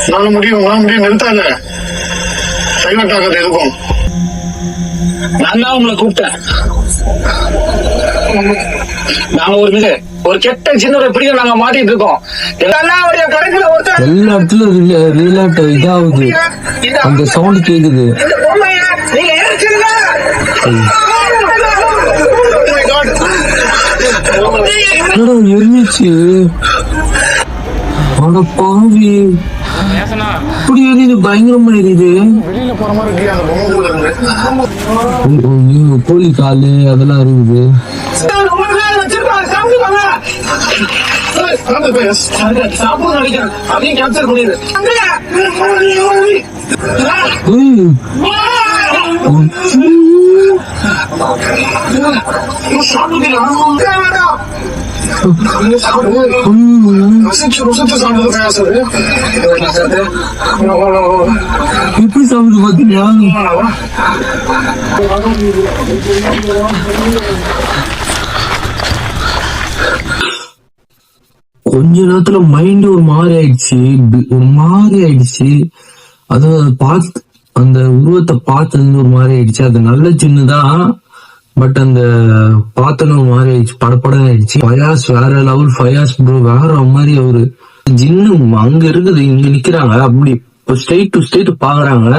உங்களால முடியும் நிறுத்தாங்க. சைலண்ட் ஆகாது எதுக்கும். நான் தான் உங்களை கூப்பிட்டேன். நாங்க ஒரு கெட்ட சின்ன பிடிக்க நாங்க மாட்டிட்டு இருக்கோம். எல்லா இடத்துலயும் ரீலாட் இதாகுது, அந்த சவுண்ட் கேக்குது. எரிஞ்சிச்சு பாவி, இப்படி எரியுது, பயங்கரமா எரியுது. வெளியில போற மாதிரி கோழி காலு அதெல்லாம் இருக்குது. எப்படி சாப்பிடு பாத்தீங்களா? கொஞ்ச நேரத்துல மைண்ட் ஒரு மாதிரி ஆயிடுச்சு. அது பார்த்து அந்த உருவத்தை பார்த்தது ஒரு மாதிரி ஆயிடுச்சு. அது நல்ல சின்னதான், பட் அந்த பார்த்தனும் ஒரு மாதிரி ஆயிடுச்சு, படப்படம் ஆயிடுச்சு. ஃபயாஸ் வேற லெவல், ஃபயாஸ் ப்ரோ வேற மாதிரி. அவரு ஜின்னு அங்க இருக்குது, இங்க நிக்கிறாங்க, அப்படி ஸ்ட்ரெயிட் டு ஸ்ட்ரெயிட் பாக்குறாங்க.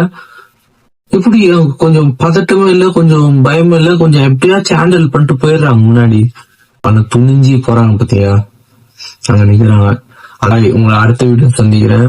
இப்படி கொஞ்சம் பதட்டமும் இல்ல, கொஞ்சம் பயமும் இல்ல, கொஞ்சம் எப்படியாச்சும் ஹேண்டில் பண்ணிட்டு போயிடுறாங்க முன்னாடி. ஆனா துணிஞ்சி போறாங்க பாத்தியா, அங்க நிக்கிறாங்க. அதான் உங்களை அடுத்த வீடியோ சந்திக்கிறேன்.